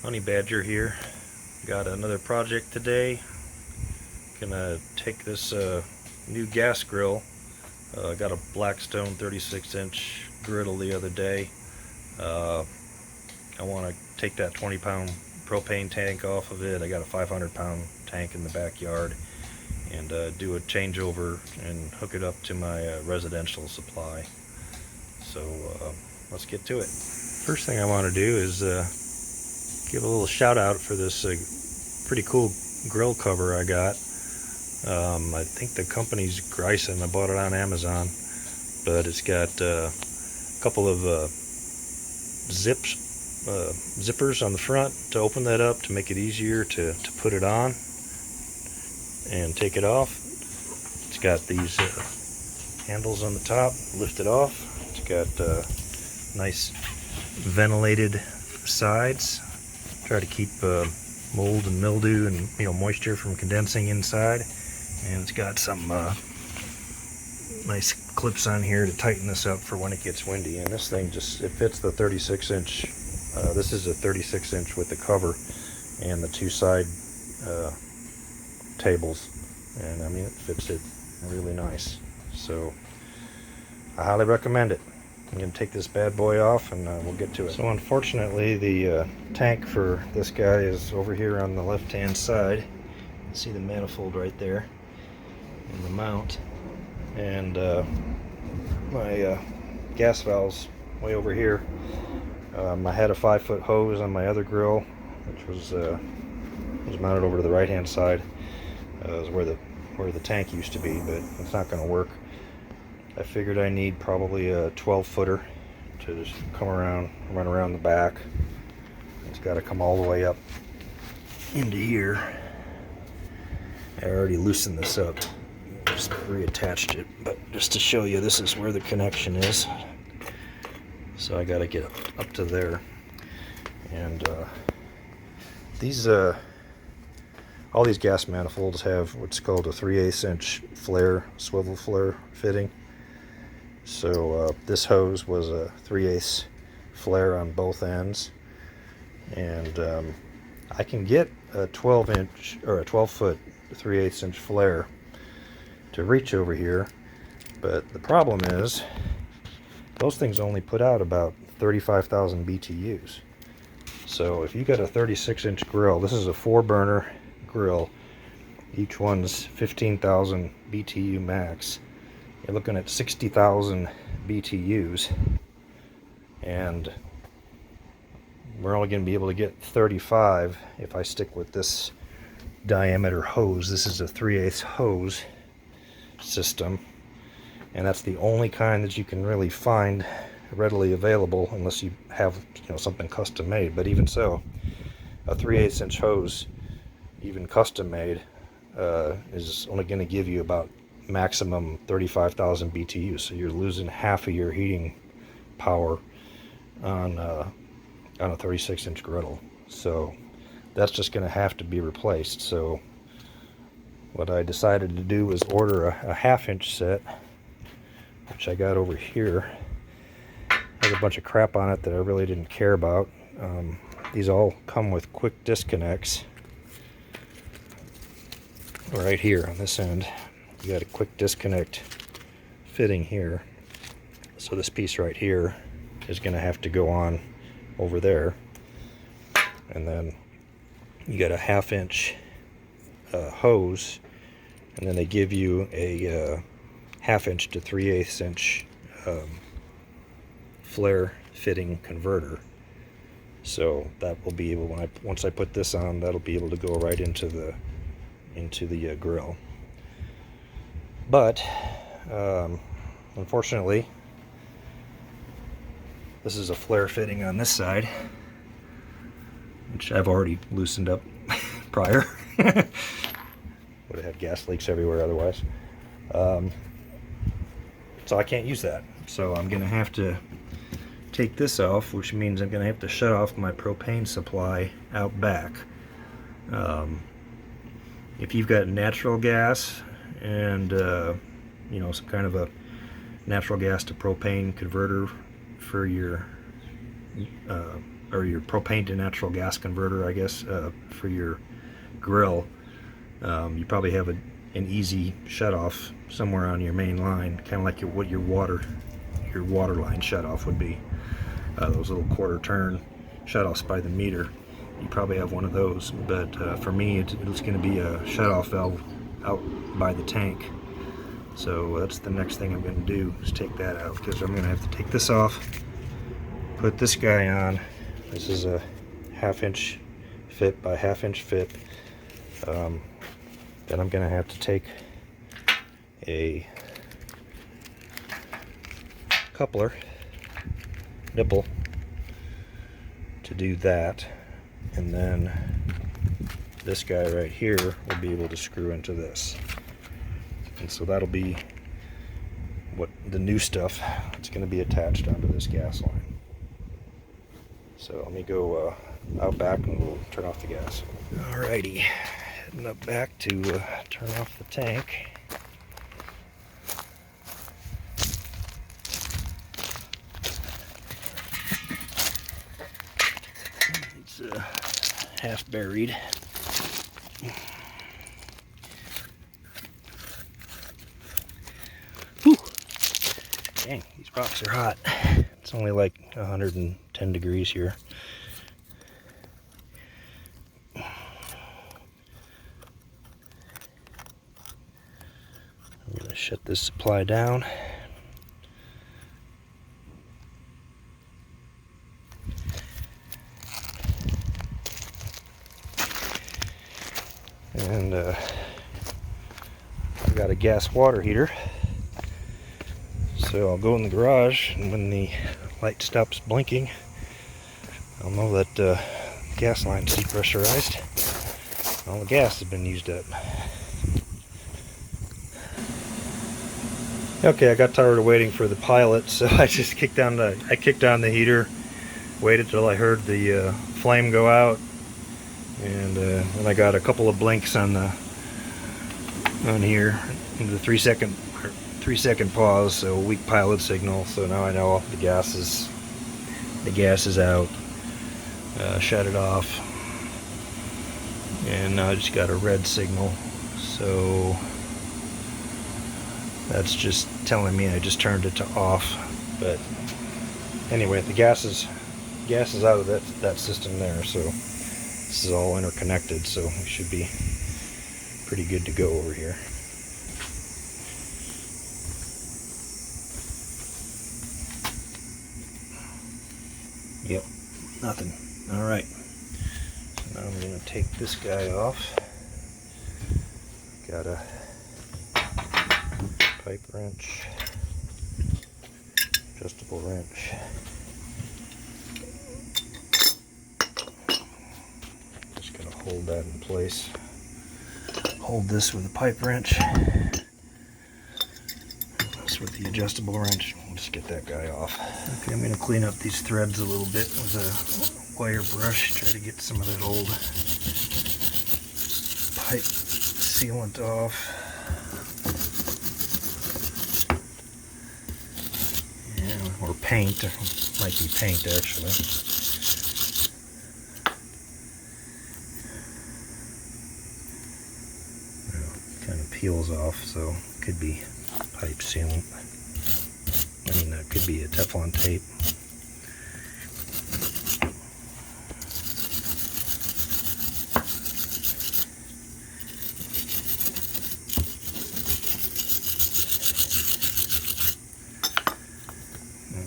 Honey Badger here. Got another project today. Gonna take this new gas grill. Got a Blackstone 36-inch griddle the other day. I want to take that 20-pound propane tank off of it. I got a 500-pound tank in the backyard, and do a changeover and hook it up to my residential supply. So let's get to it. First thing I want to do is give a little shout out for this pretty cool grill cover I got. I think the company's Grison. I bought it on Amazon, but it's got a couple of zippers on the front to open that up to make it easier to put it on and take it off. It's got these handles on the top, lift it off. It's got nice ventilated sides. Try to keep mold and mildew and moisture from condensing inside. And it's got some nice clips on here to tighten this up for when it gets windy. And this thing it fits the 36-inch. This is a 36-inch with the cover and the two side tables, and I mean it fits it really nice. So I highly recommend it. I'm going to take this bad boy off and we'll get to it. So unfortunately the tank for this guy is over here on the left hand side. You can see the manifold right there and the mount, and my gas valve's way over here. I had a 5-foot hose on my other grill, which was mounted over to the right hand side. It was where the tank used to be, but it's not going to work. I figured I need probably a 12-footer to just come around, run around the back. It's got to come all the way up into here. I already loosened this up, just reattached it, but just to show you, this is where the connection is. So I got to get up to there. And these all these gas manifolds have what's called a 3/8 inch flare, swivel flare fitting. So this hose was a 3/8 flare on both ends, and I can get a 12-inch or a 12-foot 3/8 inch flare to reach over here, but the problem is those things only put out about 35,000 BTUs. So if you got a 36-inch grill, this is a 4-burner grill, each one's 15,000 BTU max. You're looking at 60,000 BTUs, and we're only going to be able to get 35 if I stick with this diameter hose. This is a 3/8 hose system, and that's the only kind that you can really find readily available unless you have something custom made. But even so, a 3/8 inch hose, even custom made, is only going to give you about maximum 35,000 BTU, so you're losing half of your heating power on a 36-inch griddle. So that's just going to have to be replaced. So what I decided to do was order a 1/2-inch set, which I got over here. Has a bunch of crap on it that I really didn't care about. These all come with quick disconnects right here on this end. You got a quick disconnect fitting here, so this piece right here is going to have to go on over there, and then you got a 1/2-inch hose, and then they give you a 1/2-inch to 3/8 inch flare fitting converter. So that will be able, once I put this on, that'll be able to go right into the grill. But unfortunately, this is a flare fitting on this side, which I've already loosened up prior. Would have had gas leaks everywhere otherwise. So I can't use that. So I'm going to have to take this off, which means I'm going to have to shut off my propane supply out back. If you've got natural gas and some kind of a natural gas to propane converter for your or your propane to natural gas converter, I guess, for your grill, you probably have an easy shutoff somewhere on your main line, kind of like what your water line shutoff would be. Those little quarter turn shutoffs by the meter. You probably have one of those, but for me, it's going to be a shutoff valve out by the tank. So that's the next thing I'm going to do, is take that out, because I'm going to have to take this off, put this guy on. This is a 1/2 inch fit by 1/2 inch fit. Then I'm going to have to take a coupler nipple to do that, and then this guy right here will be able to screw into this, and so that'll be what the new stuff that's going to be attached onto this gas line. So let me go out back and we'll turn off the gas. Alrighty, heading up back to turn off the tank. It's half buried. Whew. Dang, these rocks are hot. It's only like 110 degrees here. I'm going to shut this supply down. And I've got a gas water heater, so I'll go in the garage, and when the light stops blinking, I'll know that gas line's depressurized. All the gas has been used up. Okay, I got tired of waiting for the pilot, so I just kicked on the heater, waited till I heard the flame go out, and then I got a couple of blinks on here, the 3 second pause, so a weak pilot signal. So now I know the gas is out. Shut it off, and now I just got a red signal, so that's just telling me I just turned it to off. But anyway, the gas is out of that system there, so this is all interconnected, so we should be pretty good to go over here. Yep, nothing. All right, so now I'm going to take this guy off. Got a pipe wrench, adjustable wrench. Just going to hold that in place. Hold this with a pipe wrench. This with the adjustable wrench. We'll just get that guy off. Okay, I'm going to clean up these threads a little bit with a wire brush. Try to get some of that old pipe sealant off. Yeah, or paint. It might be paint actually. Kind of peels off, so it could be pipe sealant. I mean, that could be a Teflon tape.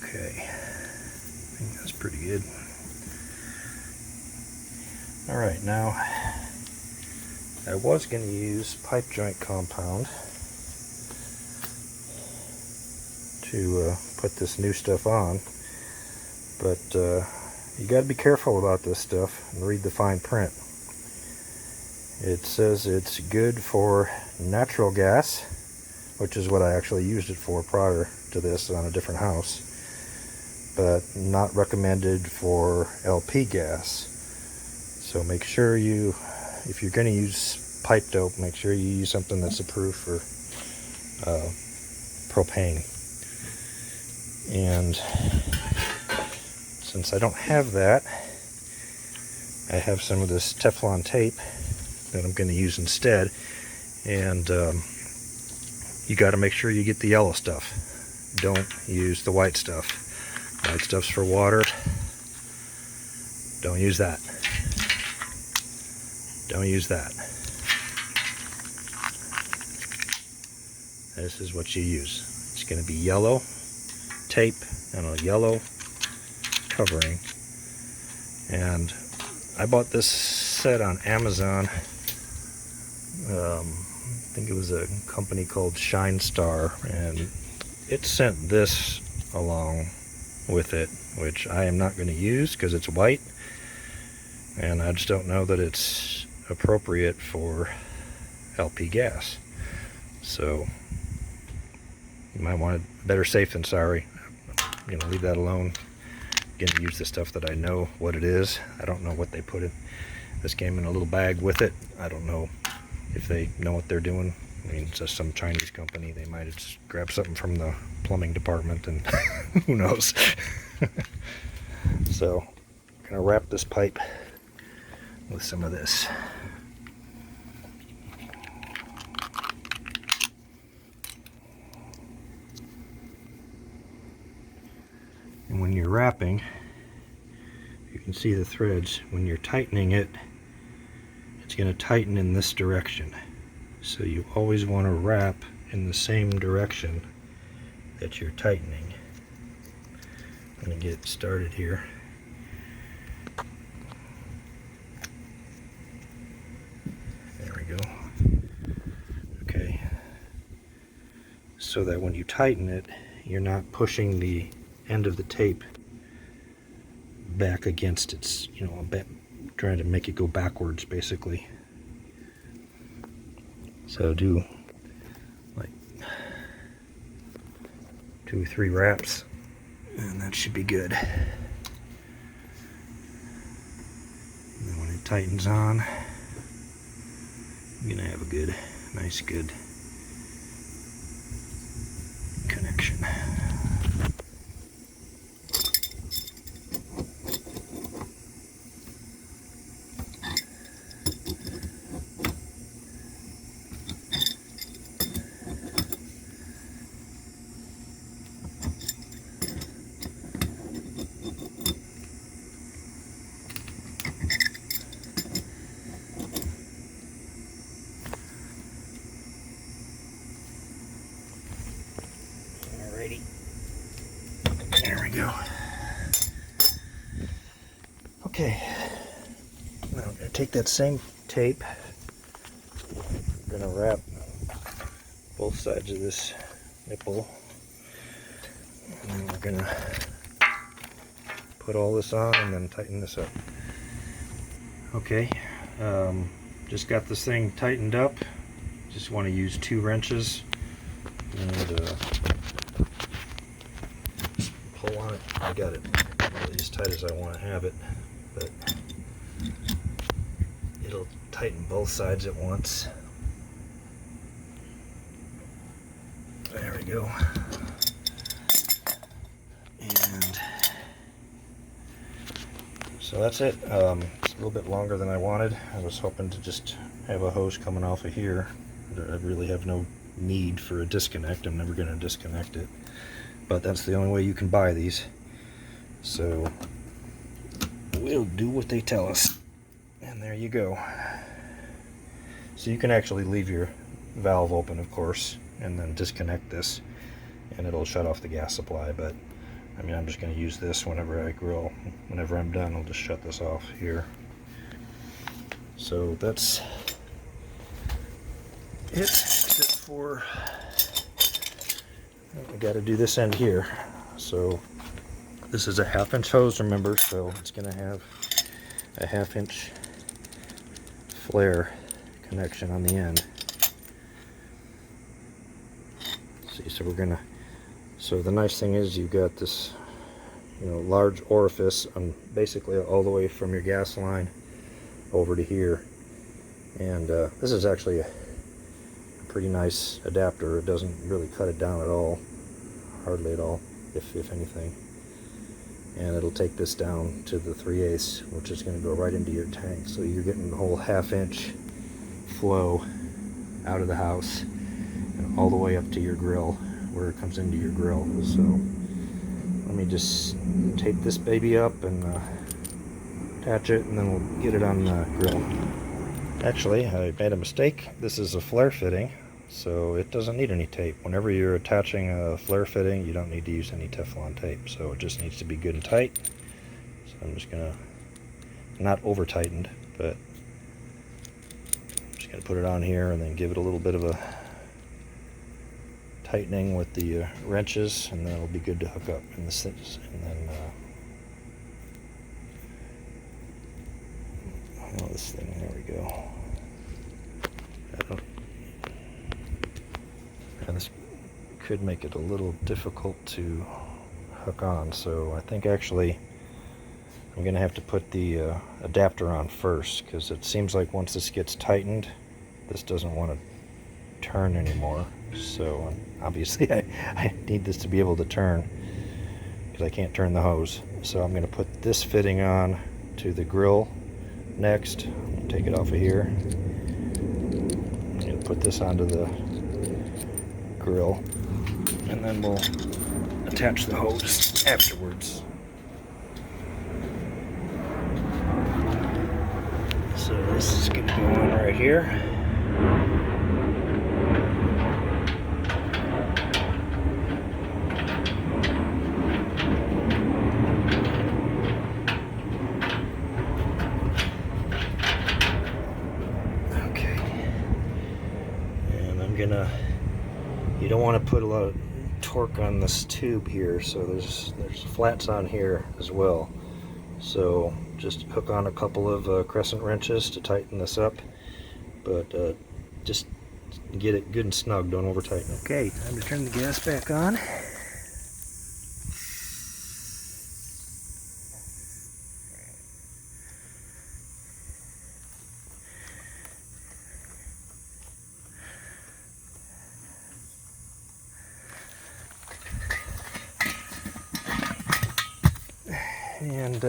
Okay, I think that's pretty good. All right, now I was going to use pipe joint compound to put this new stuff on, but you got to be careful about this stuff and read the fine print. It says it's good for natural gas, which is what I actually used it for prior to this on a different house, but not recommended for LP gas. So make sure if you're going to use pipe dope, make sure you use something that's approved for propane. And since I don't have that, I have some of this Teflon tape that I'm going to use instead, and you got to make sure you get the yellow stuff. Don't use the white stuff. White stuff's for water. Don't use that. Don't use that. This is what you use. It's going to be yellow tape and a yellow covering. And I bought this set on Amazon. I think it was a company called Shine Star, and it sent this along with it, which I am not going to use because it's white, and I just don't know that it's appropriate for LP gas. So you might want it, better safe than sorry. I'm going to leave that alone. I'm going to use the stuff that I know what it is. I don't know what they put in. This came in a little bag with it. I don't know if they know what they're doing. I mean, it's just some Chinese company. They might have just grabbed something from the plumbing department, and who knows. So I'm going to wrap this pipe with some of this. And when you're wrapping, you can see the threads. When you're tightening it, it's going to tighten in this direction. So you always want to wrap in the same direction that you're tightening. I'm going to get started here. There we go. Okay. So that when you tighten it, you're not pushing the end of the tape back against its, trying to make it go backwards, basically. So do like 2 or 3 wraps, and that should be good. And then when it tightens on, you're gonna have a nice good connection. There we go. Okay, now I'm going to take that same tape, I'm going to wrap both sides of this nipple, and then we're going to put all this on and then tighten this up. Okay, just got this thing tightened up. Just want to use 2 wrenches and pull on it. I got it really as tight as I want to have it, but it'll tighten both sides at once. There we go. And so that's it. It's a little bit longer than I wanted. I was hoping to just have a hose coming off of here. I really have no need for a disconnect. I'm never going to disconnect it. But that's the only way you can buy these. So we'll do what they tell us. And there you go. So you can actually leave your valve open, of course, and then disconnect this, and it'll shut off the gas supply. But I mean, I'm just going to use this whenever I grill. Whenever I'm done, I'll just shut this off here. So that's it, except for I got to do this end here. So this is a 1/2 inch hose, remember, so it's going to have a 1/2 inch flare connection on the end. See, so we're gonna, so the nice thing is you've got this, large orifice on basically all the way from your gas line over to here. And this is actually a pretty nice adapter. It doesn't really cut it down at all, hardly at all, if anything. and it'll take this down to the 3/8, which is going to go right into your tank. So you're getting the whole 1/2 inch flow out of the house and all the way up to your grill, where it comes into your grill. So let me just tape this baby up and attach it, and then we'll get it on the grill. Actually, I made a mistake. This is a flare fitting, so it doesn't need any tape. Whenever you're attaching a flare fitting, you don't need to use any Teflon tape, so it just needs to be good and tight. So I'm just gonna, not over tightened, but I'm just gonna put it on here and then give it a little bit of a tightening with the wrenches, and then it'll be good to hook up in this thing. And then this thing, there we go. And this could make it a little difficult to hook on, so I think actually I'm gonna have to put the adapter on first, because it seems like once this gets tightened, this doesn't want to turn anymore. So obviously I need this to be able to turn, because I can't turn the hose. So I'm gonna put this fitting on to the grill next. Take it off of here. I'm gonna put this onto the grill, and then we'll attach the hose afterwards. So this is going to go on right here. Okay. And I'm gonna, you don't want to put a lot of torque on this tube here, so there's flats on here as well. So just hook on a couple of crescent wrenches to tighten this up, but just get it good and snug, don't over tighten it. Okay, time to turn the gas back on. And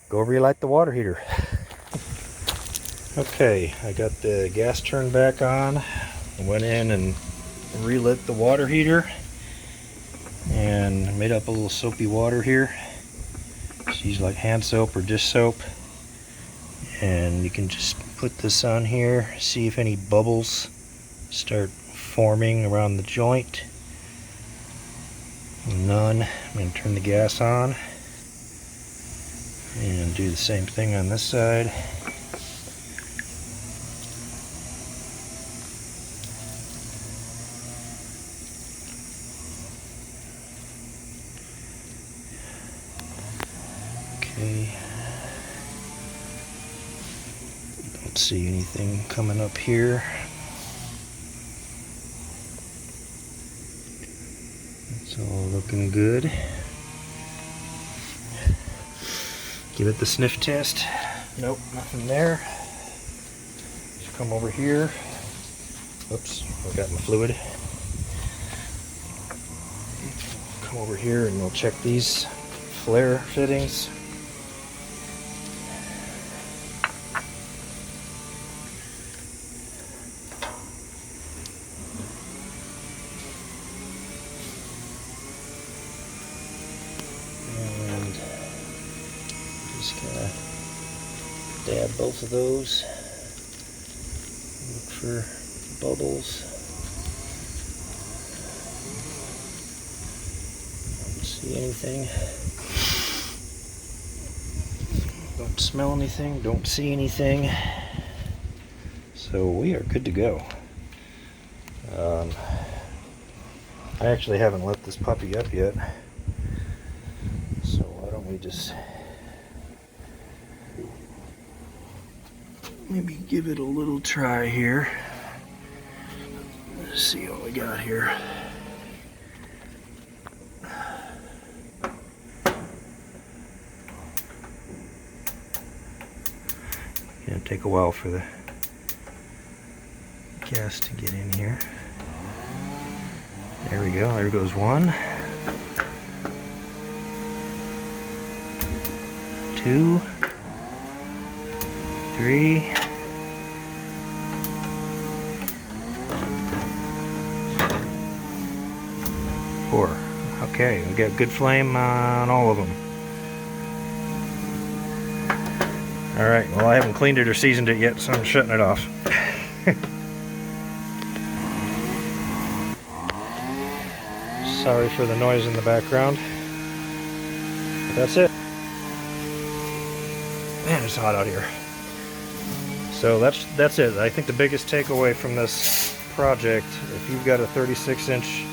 go relight the water heater. Okay, I got the gas turned back on. I went in and relit the water heater and made up a little soapy water here. Just use like hand soap or dish soap, and you can just put this on here, see if any bubbles start forming around the joint. None. I'm going to turn the gas on and do the same thing on this side. Okay. Don't see anything coming up here. It's all looking good. Give it the sniff test. Nope, nothing there. Just come over here. Oops, I got my fluid. Come over here and we'll check these flare fittings. Just gonna dab both of those. Look for bubbles. Don't see anything. Don't smell anything. Don't see anything. So we are good to go. I actually haven't let this puppy up yet. So why don't we just maybe give it a little try here. Let's see what we got here. It'll take a while for the gas to get in here. There we go, there goes one. 2, 3. 4. Okay, we got good flame on all of them. Alright, well I haven't cleaned it or seasoned it yet, so I'm shutting it off. Sorry for the noise in the background. But that's it. Man, it's hot out here. So that's it. I think the biggest takeaway from this project, if you've got a 36-inch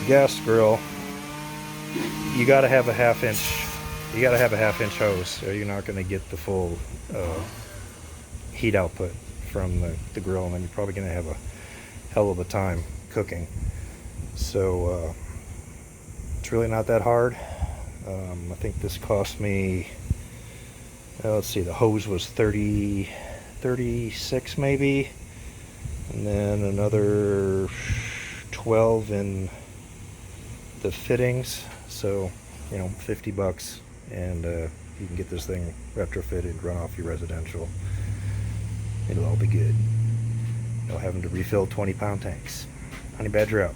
gas grill, you got to have a half-inch. You got to have a half-inch hose, or you're not going to get the full heat output from the grill, and then you're probably going to have a hell of a time cooking. So it's really not that hard. I think this cost me, let's see, the hose was 36 maybe, and then another 12 in the fittings, so you know, 50 bucks, and you can get this thing retrofitted, run off your residential. It'll all be good. No having to refill 20-pound tanks. Honey Badger out.